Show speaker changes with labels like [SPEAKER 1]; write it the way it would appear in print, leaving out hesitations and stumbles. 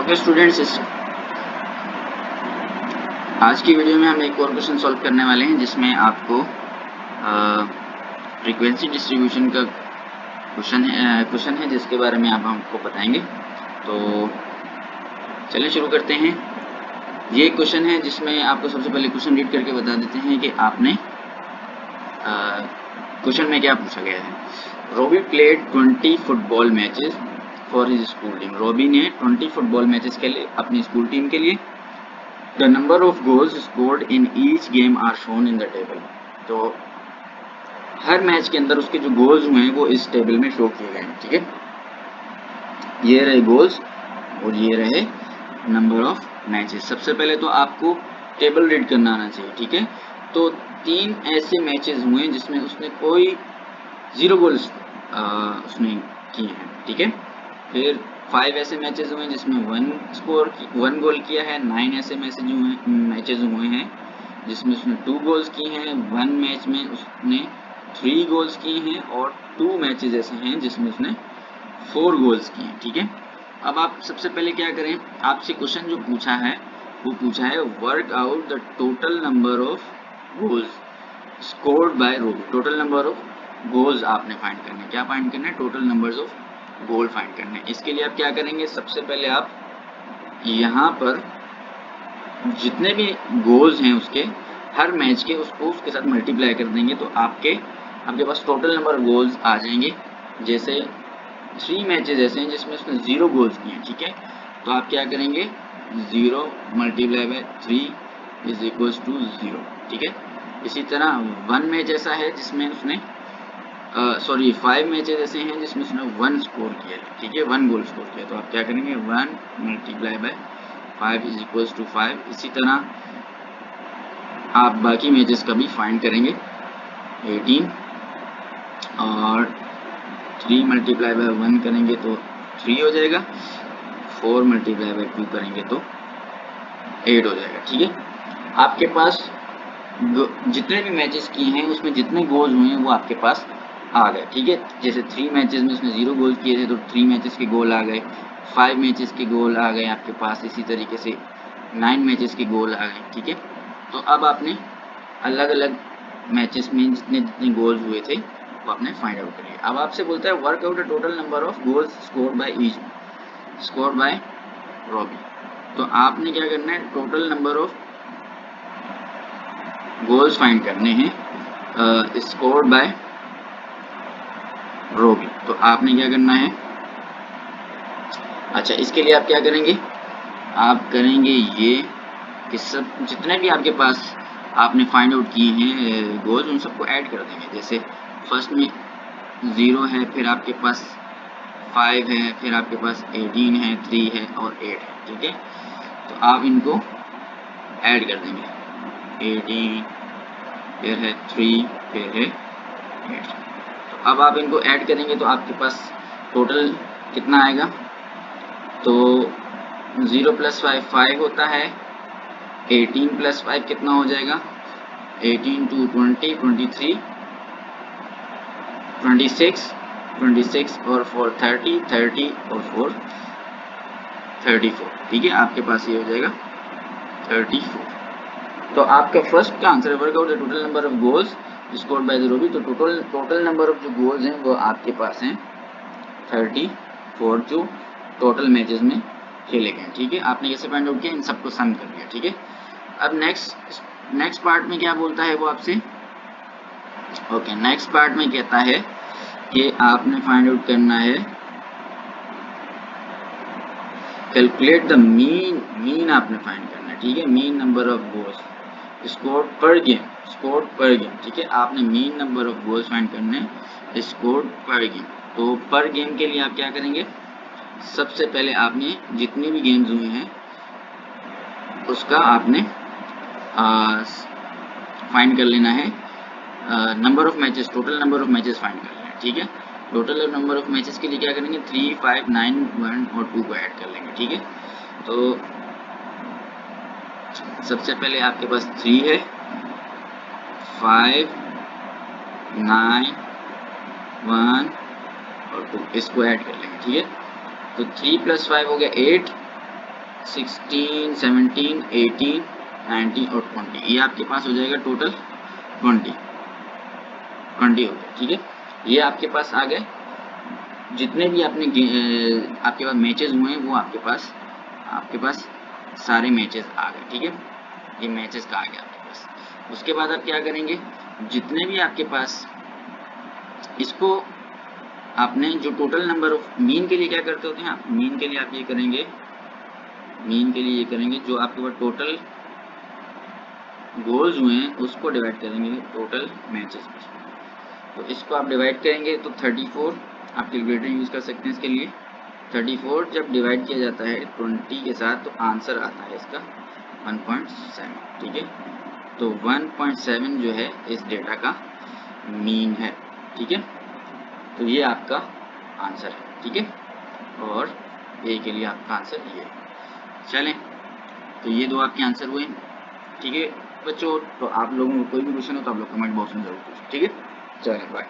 [SPEAKER 1] Okay students, इस आज की वीडियो में हम एक और क्वेश्चन सॉल्व करने वाले हैं जिसमें आपको फ्रीक्वेंसी डिस्ट्रीब्यूशन का क्वेश्चन है जिसके बारे में आप हमको बताएंगे। तो चलिए शुरू करते हैं। ये क्वेश्चन है जिसमें आपको सबसे पहले क्वेश्चन रीड करके बता देते हैं कि आपने क्वेश्चन में क्या पूछा गया है। Robbie played 20 football matches for his school team. Robbie ने 20 फुटबॉल मैचेस के लिए अपनी स्कूल टीम के लिए The number of goals scored in each game are shown in the table। तो हर मैच के अंदर उसके जो गोल्स हुए हैं वो इस टेबल में शो किए गए हैं। ठीक है, ये रहे गोल्स और ये रहे नंबर ऑफ मैचेस। सबसे पहले तो आपको टेबल रीड करना आना चाहिए। ठीक है, तो 3 ऐसे मैचेस हुए हैं जिसमें उसने कोई 0 गोल्स उसने किए हैं। ठीक है, फिर 5 ऐसे मैचेस हुए हैं जिसमें 1 गोल किया है। 9 ऐसे मैचेस हुए हैं जिसमें उसने 2 गोल्स किए हैं। 1 मैच में उसने 3 गोल्स किए हैं और 2 मैचेस ऐसे हैं जिसमें उसने 4 गोल्स किए हैं। ठीक है, अब आप सबसे पहले क्या करें, आपसे क्वेश्चन जो पूछा है वो पूछा है work out the total number of goals scored by Robbie. Total number of goals आपने फाइंड करने। क्या फाइंड करना है? Total numbers of goal find करने। इसके लिए आप क्या करेंगे, सबसे पहले आप यहाँ पर जितने भी गोल्स हैं उसके हर मैच के उसको उसके साथ मल्टीप्लाई कर देंगे तो आपके पास टोटल नंबर ऑफ गोल्स आ जाएंगे। जैसे 3 मैचेस ऐसे हैं जिसमें उसने 0 गोल्स किए हैं। ठीक है, तो आप क्या करेंगे, 0 multiply by 3 is equals to 0। ठीक है, इसी तरह 1 मैच ऐसा है जिसमें उसने 5 मैचेस ऐसे हैं जिसमें उसने 1 स्कोर किया है। ठीक है, 1 गोल स्कोर किया, तो आप क्या करेंगे, 1 multiply by 5 is equals to 5। इसी तरह आप बाकी मैचेस का भी फाइंड करेंगे। 18 और 3 मल्टीप्लाई बाय 1 करेंगे तो 3 हो जाएगा। 4 मल्टीप्लाई बाय 2 करेंगे तो 8 हो जाएगा। ठीक है, आपके पास जितने भी मैचेस किए हैं उसमें जितने गोल्स हुए हैं वो आपके पास आ गए। ठीक है, जैसे 3 मैचेस में उसने 0 गोल किए थे तो 3 मैचेस के गोल आ गए। 5 मैचेस के गोल आ गए आपके पास। इसी तरीके से 9 मैचेस के गोल आ गए। ठीक है, तो अब आपने अलग अलग मैचेस में जितने जितने गोल्स हुए थे वो आपने फाइंड आउट करिए। अब आपसे बोलता है work out the total number of goals scored by Robbie. तो आपने क्या करना है, total number of goals find करने हैं स्कोर्ड बाय रॉबी। तो आपने क्या करना है, अच्छा इसके लिए आप क्या करेंगे, आप करेंगे ये कि सब जितने भी आपके पास आपने फाइंड आउट किए हैं गोल्स उन सबको ऐड कर देंगे। जैसे फर्स्ट में 0 है, फिर आपके पास 5 है, फिर आपके पास 18 है, 3 है और 8 है। ठीक है, तो आप इनको ऐड कर देंगे। 18 फिर है 3 फिर है 8। तो अब आप इनको ऐड करेंगे तो आपके पास टोटल कितना आएगा, तो 0 + 5 5 होता है। 18 + 5 कितना हो जाएगा, 18 × 2 20 23 26 26 और 4 30 30 और 4 34। ठीक है, आपके पास ये हो जाएगा 34। तो आपका फर्स्ट का आंसर है work out the total number of goals scored by the Robbie. तो टोटल नंबर ऑफ जो गोल्स हैं वो आपके पास हैं 34 जो टोटल मैचेस में खेले गए। ठीक है, आपने कैसे फाइंड आउट किया, इन सबको सम कर दिया। ठीक है, अब नेक्स्ट पार्ट में क्या बोलता है वो आपसे, ओके नेक्स्ट पार्ट में कहता है कि आपने फाइंड आउट करना है, कैलकुलेट द मीन आपने फाइंड करना है। ठीक है, mean number of goals scored पर गेम। ठीक है, आपने mean number of goals find करने हैं स्कोर्ड पर गेम। तो पर गेम के लिए आप क्या करेंगे, सबसे पहले आपने जितने भी गेम्स हुए हैं उसका आपने फाइंड कर लेना है number of matches, total number of matches find कर लेना है। ठीक है, टोटल नंबर ऑफ मैचेस के लिए क्या करेंगे, 3 5 9 1 और 2 को ऐड कर लेंगे। ठीक है, तो सबसे पहले आपके पास 3 है, 5 9 1 और 2 इसको ऐड कर लेंगे। ठीक है, तो 3 + 5 हो गया 8 16, 17, 18, 19 और 20, ये आपके पास हो जाएगा टोटल 20 हो गया। ठीक है, ये आपके पास आ गए, जितने भी आपके पास मैचेस हुए हैं वो आपके पास सारे मैचेस आ गए। ठीक है, ये मैचेस का आ गया आपके पास। उसके बाद आप क्या करेंगे, जितने भी आपके पास, इसको आपने जो टोटल नंबर ऑफ, मीन के लिए क्या करते होते हैं आप, मीन के लिए आप ये करेंगे, मीन के लिए ये करेंगे, जो आपके पास टोटल गोल्स हुए हैं उसको डिवाइड करेंगे टोटल मैचेस में। तो इसको आप डिवाइड करेंगे तो 34, आप कैलकुलेटर यूज़ कर सकते हैं इसके लिए। 34 जब डिवाइड किया जाता है 20 के साथ तो आंसर आता है इसका 1.7। ठीक है, तो 1.7 जो है इस डेटा का मीन है। ठीक है, तो ये आपका आंसर है। ठीक है, और ए के लिए आपका आंसर ये है। चलें, तो ये दो आपके आंसर हुए। ठीक है बच्चों, तो आप लोगों को कोई भी क्वेश्चन हो तो आप लोग कमेंट बॉक्स में जरूर पूछें। ठीक है, चलें बाय।